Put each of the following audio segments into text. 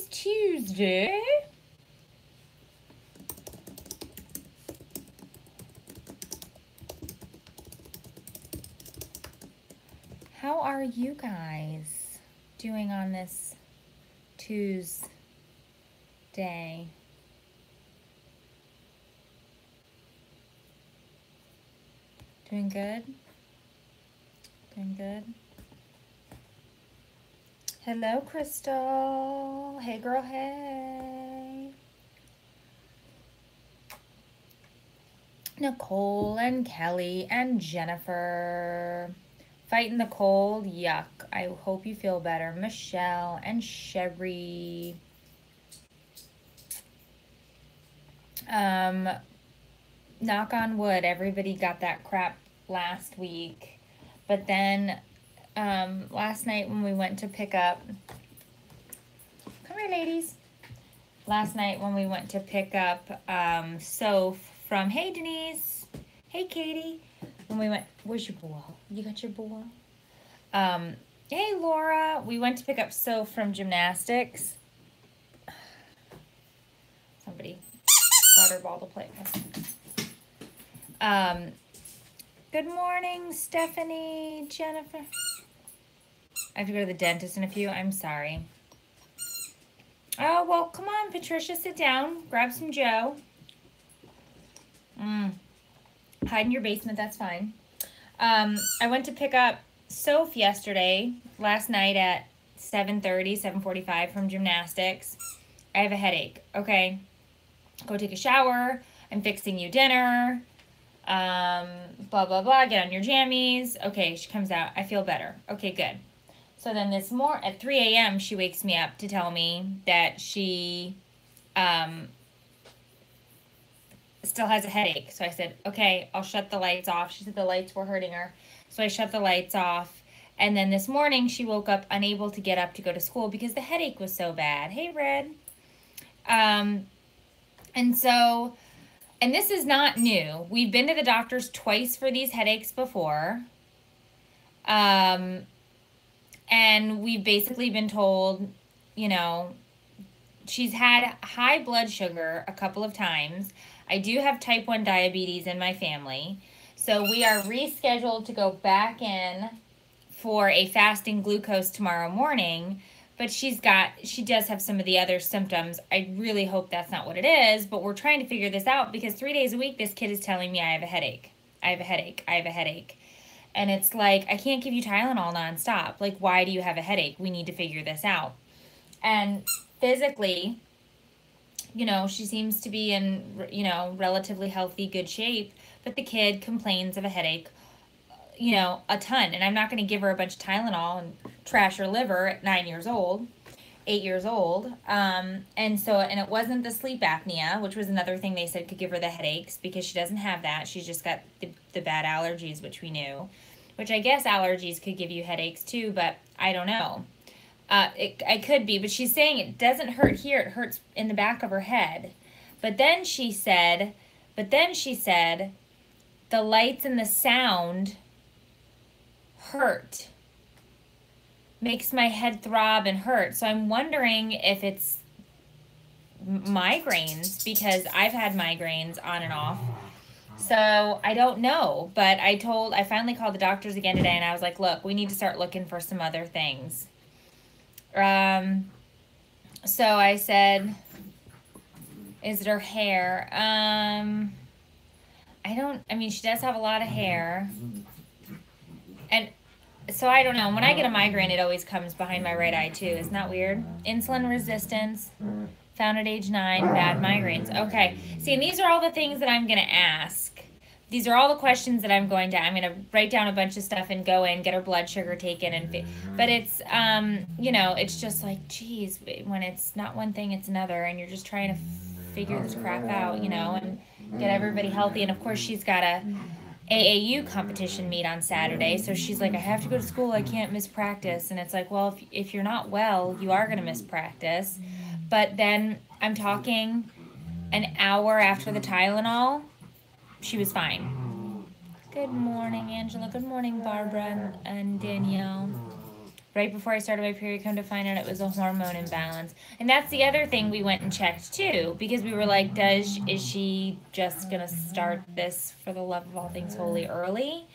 is Tuesday. How are you guys doing on this Tuesday? Doing good? Doing good? Hello, Crystal. Hey, girl, hey. Nicole and Kelly and Jennifer. Fighting the cold, yuck. I hope you feel better. Michelle and Sherry. Knock on wood, everybody got that crap last week. But then last night when we went to pick up, come here ladies. Last night when we went to pick up Soph from, hey Denise, hey Katie. When we went, where's your ball? You got your ball? Hey Laura, we went to pick up Soph from Gymnastics. Somebody brought her ball to play with. Good morning, Stephanie, Jennifer. I have to go to the dentist in a few. I'm sorry. Oh, well, come on, Patricia, sit down. Grab some Joe. Hide in your basement, that's fine. I went to pick up Soph last night at 7:30, 7:45 from Gymnastics. I have a headache. Okay, go take a shower. I'm fixing you dinner. Blah, blah, blah. Get on your jammies. Okay, she comes out. I feel better. Okay, good. So then this morning at 3 a.m., she wakes me up to tell me that she still has a headache. So I said, okay, I'll shut the lights off. She said the lights were hurting her. So I shut the lights off. And then this morning she woke up unable to get up to go to school because the headache was so bad. Hey, Red. And this is not new. We've been to the doctors twice for these headaches before. And we've basically been told, you know, she's had high blood sugar a couple of times. I do have type 1 diabetes in my family. So we are rescheduled to go back in for a fasting glucose tomorrow morning. But she does have some of the other symptoms. I really hope that's not what it is. But we're trying to figure this out because 3 days a week, this kid is telling me I have a headache. I have a headache. I have a headache. And it's like, I can't give you Tylenol nonstop. Like, why do you have a headache? We need to figure this out. And physically, you know, she seems to be in, you know, relatively healthy, good shape. But the kid complains of a headache, you know, a ton. And I'm not going to give her a bunch of Tylenol and trash her liver at 8 years old. And it wasn't the sleep apnea, which was another thing they said could give her the headaches because she doesn't have that. She's just got the bad allergies, which we knew, which I guess allergies could give you headaches too, but I don't know. I could be, but she's saying it doesn't hurt here. It hurts in the back of her head. But then she said, the lights and the sound hurt. Makes my head throb and hurt. So I'm wondering if it's migraines because I've had migraines on and off. So I don't know, but I finally called the doctors again today and I was like, look, we need to start looking for some other things. So I said, is it her hair? She does have a lot of hair. And so I don't know. When I get a migraine, it always comes behind my right eye too. Isn't that weird? Insulin resistance, found at age 9, bad migraines. Okay. See, and these are all the things that I'm going to ask. These are all the questions that I'm going to write down a bunch of stuff and go in, get her blood sugar taken. But it's, you know, it's just like, geez, when it's not one thing, it's another. And you're just trying to figure this crap out, you know, and get everybody healthy. And of course she's got a AAU competition meet on Saturday. So she's like, I have to go to school. I can't miss practice. And it's like, well, if you're not well, you are going to miss practice. But then I'm talking an hour after the Tylenol, she was fine. Good morning, Angela. Good morning, Barbara and Danielle. Right before I started my period, come to find out it was a hormone imbalance. And that's the other thing we went and checked too, because we were like, is she just gonna start this for the love of all things holy early?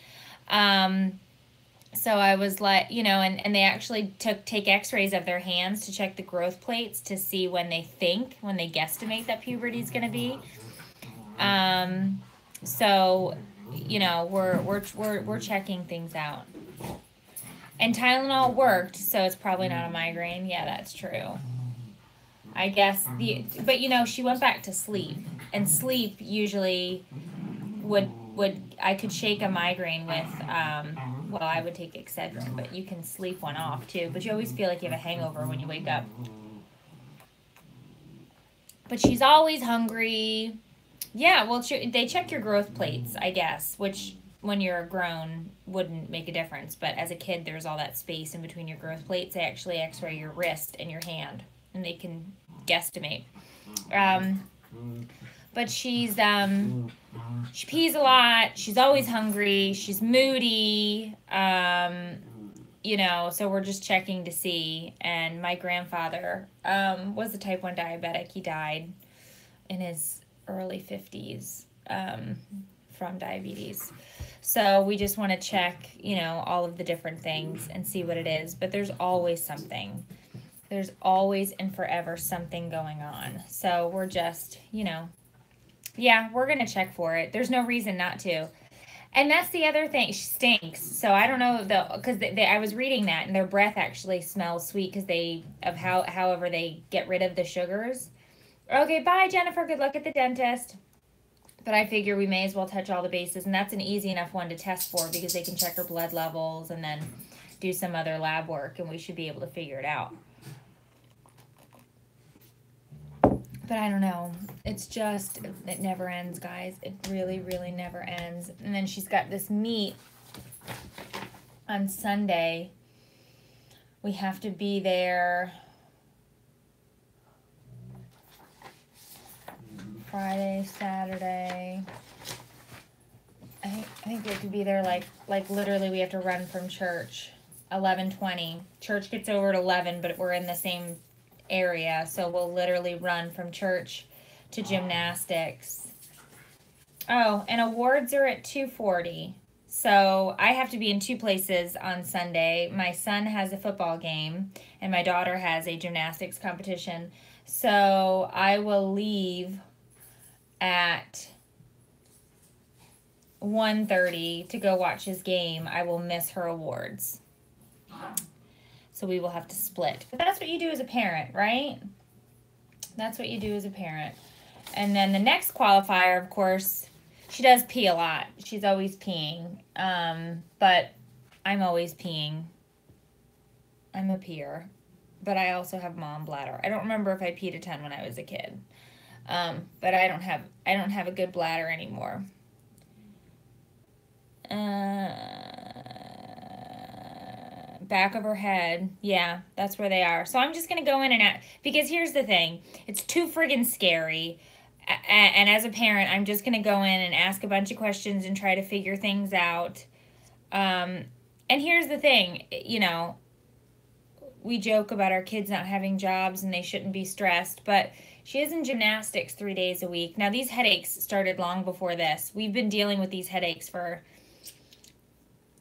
So I was like, and they actually take x-rays of their hands to check the growth plates to see when they guesstimate that puberty is going to be. So, we're checking things out. And Tylenol worked, so it's probably not a migraine. Yeah, that's true. I guess but she went back to sleep, and sleep usually I could shake a migraine with, I would take Excedrin, but you can sleep one off too. But you always feel like you have a hangover when you wake up. But she's always hungry. Yeah, well, they check your growth plates, I guess, which when you're grown wouldn't make a difference. But as a kid, there's all that space in between your growth plates. They actually x-ray your wrist and your hand, and they can guesstimate. But she pees a lot. She's always hungry. She's moody. So we're just checking to see. And my grandfather was a type 1 diabetic. He died in his early 50s from diabetes. So we just want to check, all of the different things and see what it is. But there's always something. There's always and forever something going on. So we're just, yeah, we're going to check for it. There's no reason not to. And that's the other thing. She stinks. So I don't know, because I was reading that, and their breath actually smells sweet because however they get rid of the sugars. Okay, bye, Jennifer. Good luck at the dentist. But I figure we may as well touch all the bases, and that's an easy enough one to test for because they can check her blood levels and then do some other lab work, and we should be able to figure it out. But I don't know. It's just, it never ends, guys. It really, really never ends. And then she's got this meet on Sunday. We have to be there Friday, Saturday. I think we have to be there like literally we have to run from church 11:20. Church gets over at 11, but we're in the same area, so we'll literally run from church to gymnastics. Oh, and awards are at 2:40. So I have to be in two places on Sunday. My son has a football game, and my daughter has a gymnastics competition. So I will leave at 1:30 to go watch his game. I will miss her awards. So we will have to split. But that's what you do as a parent, right? That's what you do as a parent. And then the next qualifier, of course, she does pee a lot. She's always peeing. But I'm always peeing. I'm a peer. But I also have mom bladder. I don't remember if I peed a ton when I was a kid. But I don't have a good bladder anymore. Back of her head. Yeah, that's where they are. So I'm just going to go in and because here's the thing. It's too friggin' scary. And as a parent, I'm just going to go in and ask a bunch of questions and try to figure things out. And here's the thing, we joke about our kids not having jobs and they shouldn't be stressed, but she is in gymnastics 3 days a week. Now, these headaches started long before this. We've been dealing with these headaches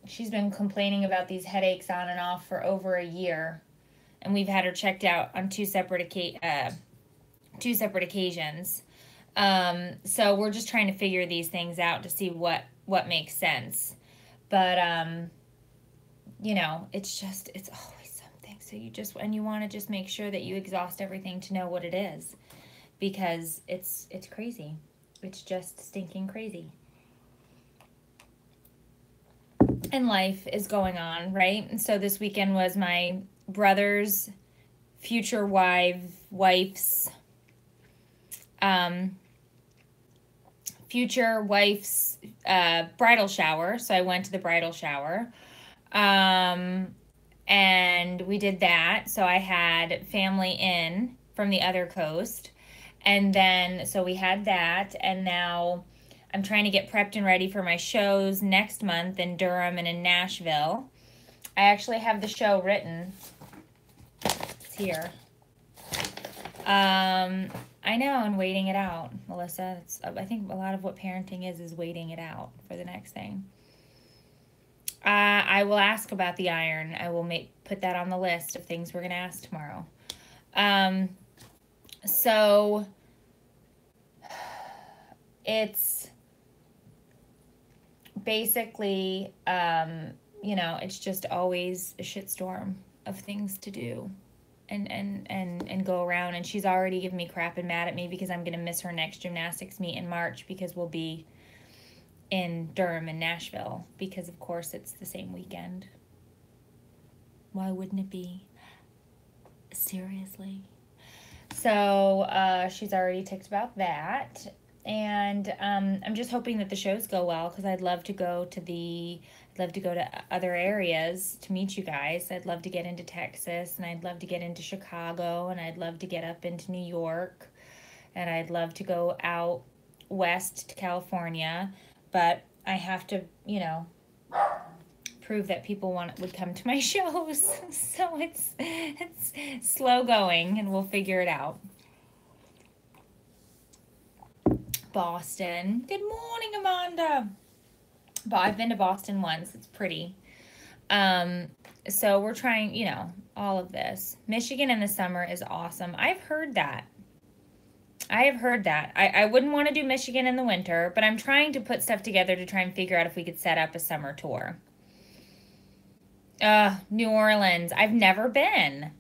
she's been complaining about these headaches on and off for over a year. And we've had her checked out on two separate occasions. So we're just trying to figure these things out to see what makes sense. But, it's always something. So you want to just make sure that you exhaust everything to know what it is. Because it's crazy. It's just stinking crazy. And life is going on, right? And so this weekend was my brother's future wife's bridal shower. So I went to the bridal shower. And we did that. So I had family in from the other coast. And then, so we had that. And now I'm trying to get prepped and ready for my shows next month in Durham and in Nashville. I actually have the show written. It's here. I know, and waiting it out, Melissa. I think a lot of what parenting is waiting it out for the next thing. I will ask about the iron. I will put that on the list of things we're going to ask tomorrow. So it's basically, you know, it's just always a shitstorm of things to do and go around. And she's already given me crap and mad at me because I'm going to miss her next gymnastics meet in March because we'll be in Durham and Nashville because, of course, it's the same weekend. Why wouldn't it be? Seriously. So she's already ticked about that. And I'm just hoping that the shows go well because I'd love to go to other areas to meet you guys. I'd love to get into Texas, and I'd love to get into Chicago, and I'd love to get up into New York, and I'd love to go out west to California, but I have to, you know, prove that people would come to my shows. So it's slow going, and we'll figure it out. Boston. Good morning, Amanda. But I've been to Boston once. It's pretty. So we're trying, you know, all of this. Michigan in the summer is awesome. I've heard that. I wouldn't want to do Michigan in the winter, but I'm trying to put stuff together to try and figure out if we could set up a summer tour. New Orleans. I've never been,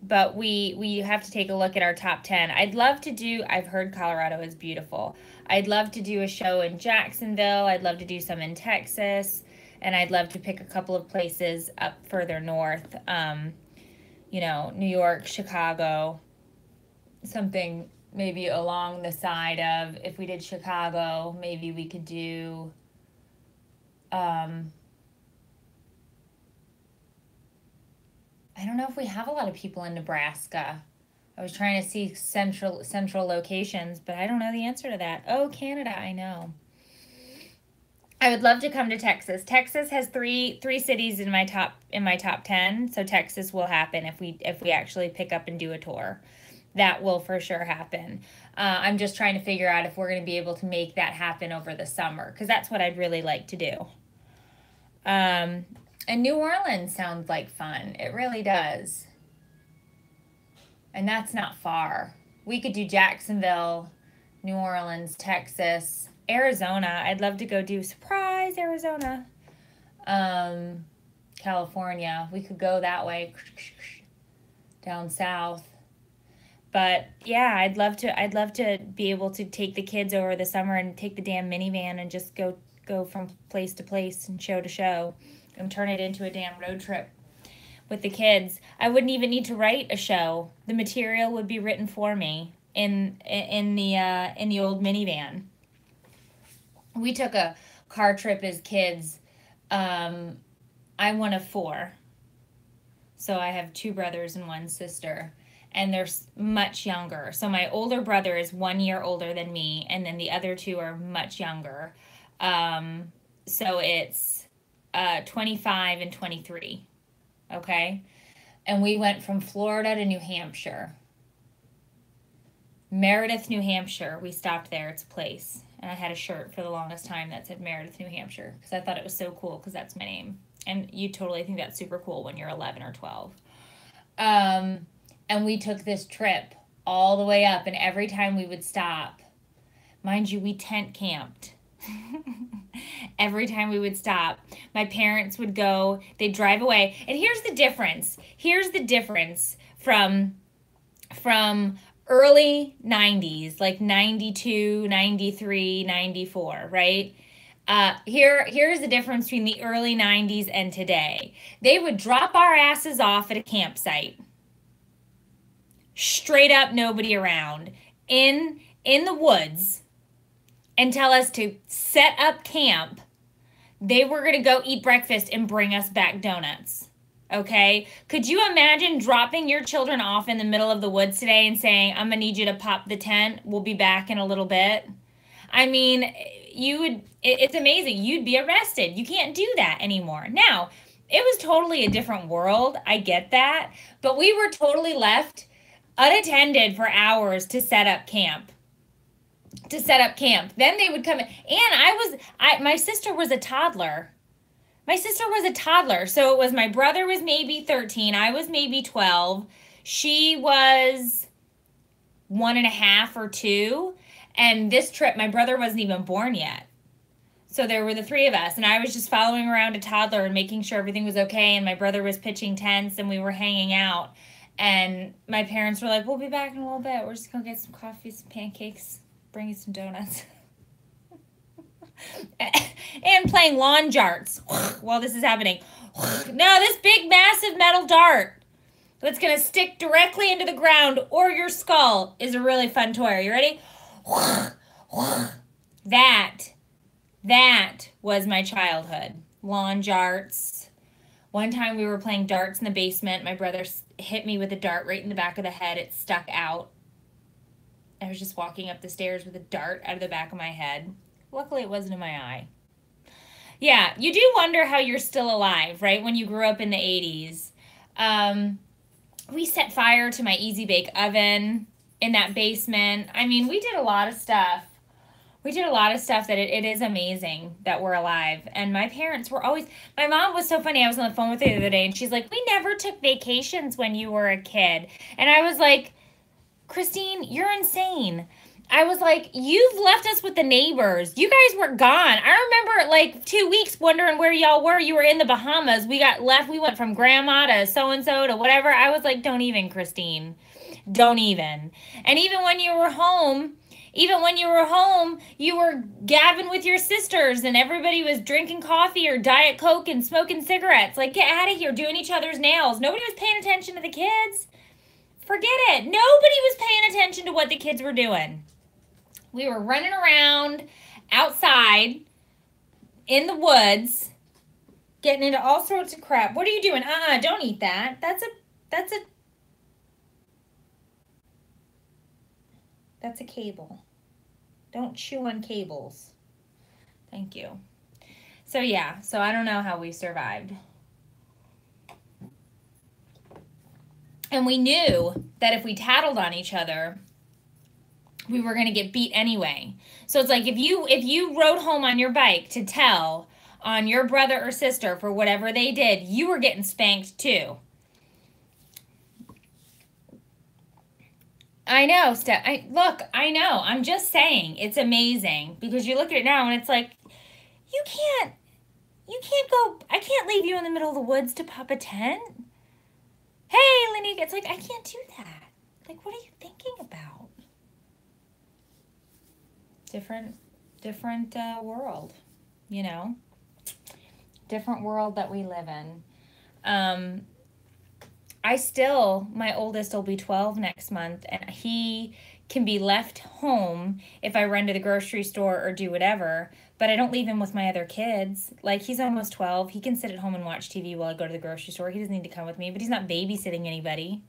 but we have to take a look at our top 10. I've heard Colorado is beautiful. I'd love to do a show in Jacksonville. I'd love to do some in Texas, and I'd love to pick a couple of places up further north. You know, New York, Chicago, something maybe along the side of, if we did Chicago, maybe we could do, I don't know if we have a lot of people in Nebraska. I was trying to see central locations, but I don't know the answer to that. Oh, Canada, I know. I would love to come to Texas. Texas has three cities in my top 10, so Texas will happen if we actually pick up and do a tour. That will for sure happen. I'm just trying to figure out if we're going to be able to make that happen over the summer, because that's what I'd really like to do. And New Orleans sounds like fun. It really does. And that's not far. We could do Jacksonville, New Orleans, Texas, Arizona. I'd love to go do surprise Arizona. California. We could go that way down south. But yeah, I'd love to be able to take the kids over the summer and take the damn minivan and just go from place to place and show to show and turn it into a damn road trip with the kids. I wouldn't even need to write a show. The material would be written for me in the old minivan. We took a car trip as kids. I'm one of 4. So I have 2 brothers and 1 sister, and they're much younger. So my older brother is 1 year older than me, and then the other 2 are much younger. So it's 25 and 23. Okay? And we went from Florida to New Hampshire. Meredith, New Hampshire. We stopped there. It's a place. And I had a shirt for the longest time that said Meredith, New Hampshire, because I thought it was so cool, because that's my name. And you totally think that's super cool when you're 11 or 12. And we took this trip all the way up, and every time we would stop, mind you, we tent camped. Every time we would stop, my parents would go, they'd drive away. And here's the difference. Here's the difference from early 90s, like 92, 93, 94, right? Here's the difference between the early 90s and today. They would drop our asses off at a campsite. Straight up, nobody around. In the woods. And tell us to set up camp. They were going to go eat breakfast and bring us back donuts. Okay? Could you imagine dropping your children off in the middle of the woods today and saying, I'm going to need you to pop the tent. We'll be back in a little bit. I mean, it's amazing. You'd be arrested. You can't do that anymore. Now, it was totally a different world. I get that. But we were totally left unattended for hours to set up camp. Then they would come in. And my sister was a toddler. So it was, my brother was maybe 13. I was maybe 12. She was 1.5 or 2. And this trip, my brother wasn't even born yet. So there were the 3 of us, and I was just following around a toddler and making sure everything was okay, and my brother was pitching tents, and we were hanging out. And my parents were like, we'll be back in a little bit. We're just going to get some coffee, some pancakes, bring you some donuts. And playing lawn darts while this is happening. No, this big, massive metal dart that's going to stick directly into the ground or your skull is a really fun toy. Are you ready? That was my childhood. Lawn darts. One time we were playing darts in the basement. My brother hit me with a dart right in the back of the head. It stuck out. I was just walking up the stairs with a dart out of the back of my head. Luckily, it wasn't in my eye. Yeah, you do wonder how you're still alive, right? When you grew up in the 80s. We set fire to my Easy Bake Oven in that basement. I mean, we did a lot of stuff. That it is amazing that we're alive. And my parents were always, my mom was so funny. I was on the phone with her the other day, and she's like, we never took vacations when you were a kid. And I was like, Christine, you're insane. I was like, you've left us with the neighbors. You guys were gone. I remember like 2 weeks wondering where y'all were. You were in the Bahamas. We got left. We went from grandma to so-and-so to whatever. I was like, don't even, Christine. Don't even. And even when you were home, you were gabbing with your sisters, and everybody was drinking coffee or Diet Coke and smoking cigarettes. Like, get out of here, doing each other's nails. Nobody was paying attention to the kids. Forget it. Nobody was paying attention to what the kids were doing. We were running around outside in the woods, getting into all sorts of crap. What are you doing? Don't eat that. That's a cable. Don't chew on cables. Thank you. So yeah, so I don't know how we survived. And we knew that if we tattled on each other, we were going to get beat anyway. So it's like if you rode home on your bike to tell on your brother or sister for whatever they did, you were getting spanked too. I know, Steph. I know. I'm just saying, it's amazing because you look at it now and it's like, you can't go, I can't leave you in the middle of the woods to pop a tent. Hey, Lenny, it's like, I can't do that. Like, what are you thinking about? Different world, you know? Different world that we live in. My oldest will be 12 next month, and he can be left home if I run to the grocery store or do whatever, but I don't leave him with my other kids. Like, he's almost 12. He can sit at home and watch TV while I go to the grocery store. He doesn't need to come with me, but he's not babysitting anybody.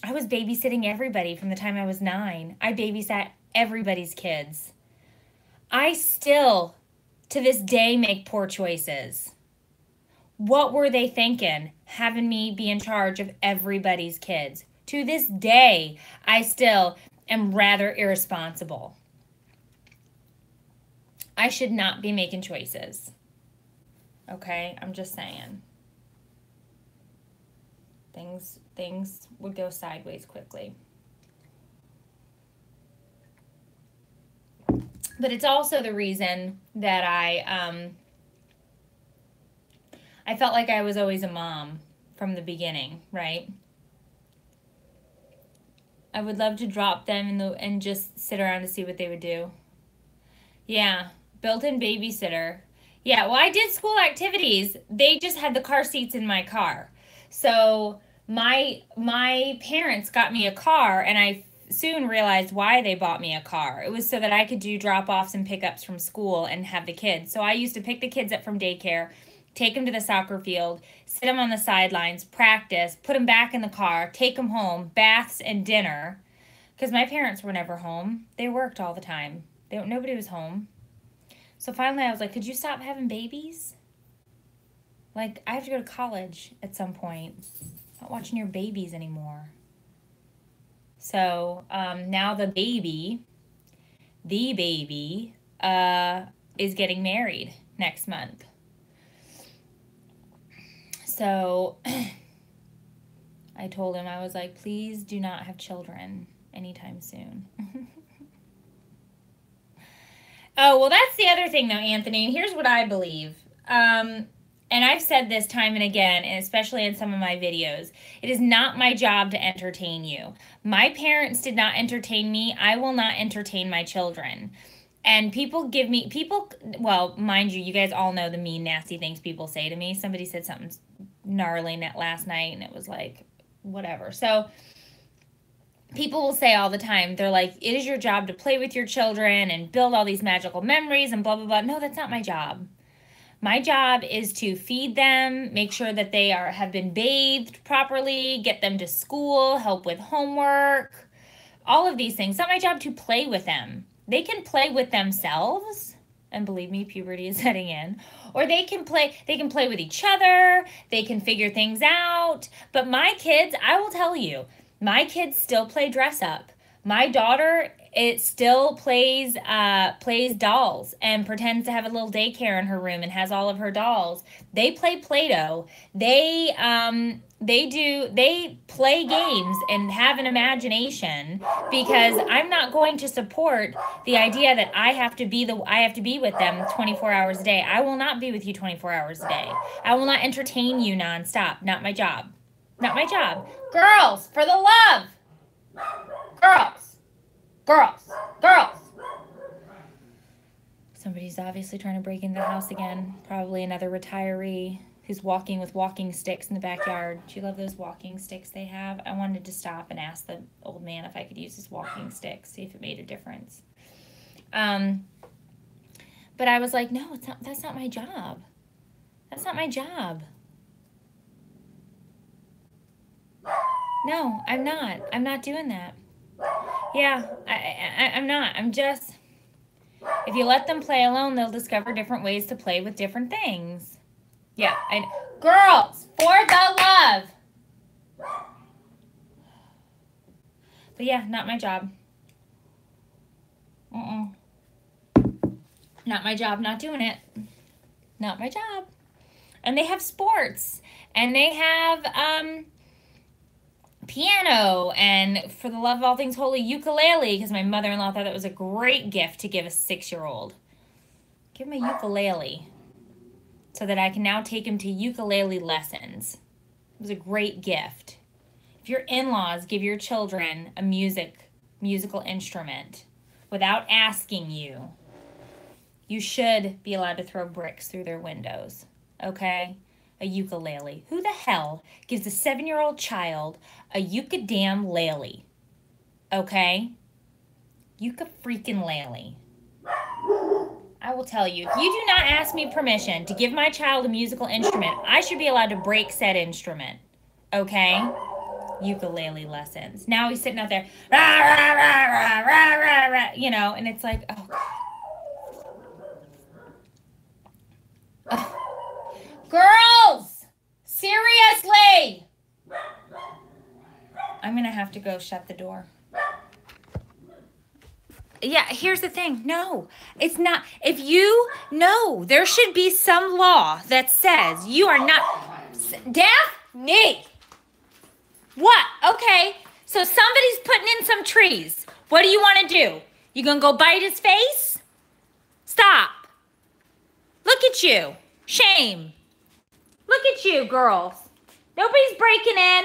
I was babysitting everybody from the time I was 9. I babysat everybody's kids. I still, to this day, make poor choices. What were they thinking, having me be in charge of everybody's kids? To this day, I still am rather irresponsible. I should not be making choices. Okay? I'm just saying. Things would go sideways quickly. But it's also the reason that I felt like I was always a mom from the beginning, right? I would love to drop them and just sit around to see what they would do. Yeah, built-in babysitter. Yeah, well, I did school activities. They just had the car seats in my car. So my parents got me a car, and I soon realized why they bought me a car. It was so that I could do drop-offs and pickups from school and have the kids. So I used to pick the kids up from daycare, take them to the soccer field, sit them on the sidelines, practice, put them back in the car, take them home, baths and dinner. Because my parents were never home. They worked all the time. Nobody was home. So finally I was like, could you stop having babies? Like, I have to go to college at some point. I'm not watching your babies anymore. So now the baby is getting married next month. So I told him, I was like, please do not have children anytime soon. Oh, well, that's the other thing, though, Anthony. And here's what I believe. And I've said this time and again, and especially in some of my videos. It is not my job to entertain you. My parents did not entertain me. I will not entertain my children. And well, mind you, you guys all know the mean, nasty things people say to me. Somebody said something gnarly last night, and it was like, whatever. So people will say all the time, they're like, it is your job to play with your children and build all these magical memories and blah, blah, blah. No, that's not my job. My job is to feed them, make sure that they have been bathed properly, get them to school, help with homework, all of these things. It's not my job to play with them. They can play with themselves, and believe me, puberty is setting in, or they can play with each other, they can figure things out. But my kids, I will tell you, my kids still play dress up. My daughter, it still plays dolls and pretends to have a little daycare in her room and has all of her dolls. They play Play-Doh. They play games and have an imagination, because I'm not going to support the idea that I have to be with them 24 hours a day. I will not be with you 24 hours a day. I will not entertain you nonstop. Not my job. Not my job. Girls, for the love. Girls. Girls. Girls. Somebody's obviously trying to break into the house again. Probably another retiree who's walking with walking sticks in the backyard. Do you love those walking sticks they have? I wanted to stop and ask the old man if I could use his walking stick, see if it made a difference. But I was like, no, that's not my job. That's not my job. No, I'm not. I'm not doing that. Yeah, I'm not. I'm just, if you let them play alone, they'll discover different ways to play with different things. Yeah, girls, for the love. But yeah, not my job. Not my job, not doing it. Not my job. And they have sports. And they have, piano, and for the love of all things holy, ukulele, because my mother-in-law thought that was a great gift to give a 6-year-old. Give him a ukulele so that I can now take him to ukulele lessons. It was a great gift. If your in-laws give your children a musical instrument without asking you, you should be allowed to throw bricks through their windows, okay? A ukulele. Who the hell gives a 7-year-old child a uka-damn-lele? Okay? Uka-freaking-lele. I will tell you, if you do not ask me permission to give my child a musical instrument, I should be allowed to break said instrument. Okay? Ukulele lessons. Now he's sitting out there, rah, rah, rah, rah, rah, rah, rah, you know, and it's like, oh, God. Oh. Girls! Seriously! I'm going to have to go shut the door. Yeah, here's the thing. No, it's not. There should be some law that says you are not. Daphne! What? Okay, so somebody's putting in some trees. What do you want to do? You going to go bite his face? Stop. Look at you. Shame. Look at you, girls. Nobody's breaking in.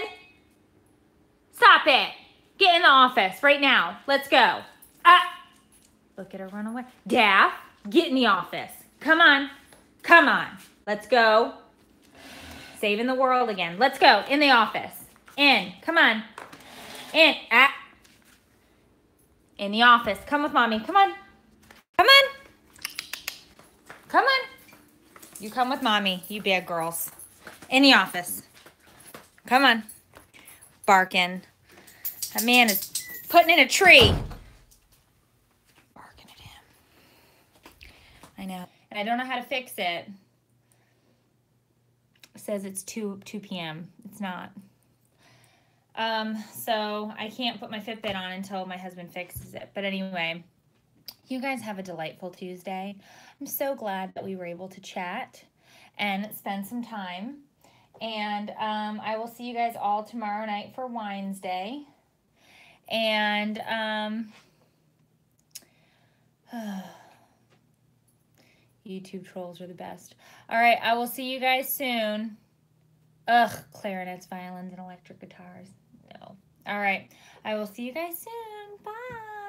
Stop it. Get in the office right now. Let's go. Look at her run away. Daff, get in the office. Come on. Come on. Let's go. Saving the world again. Let's go. In the office. In. Come on. In. In the office. Come with mommy. Come on. Come on. Come on. You come with mommy, you bad girls. In the office. Come on. Barking. That man is putting in a tree. Barking at him. I know. And I don't know how to fix it. It says it's 2 p.m. It's not. So I can't put my Fitbit on until my husband fixes it. But anyway, you guys have a delightful Tuesday. I'm so glad that we were able to chat and spend some time. And I will see you guys all tomorrow night for Wines Day. And YouTube trolls are the best. All right, I will see you guys soon. Ugh, clarinets, violins, and electric guitars. No. All right, I will see you guys soon. Bye.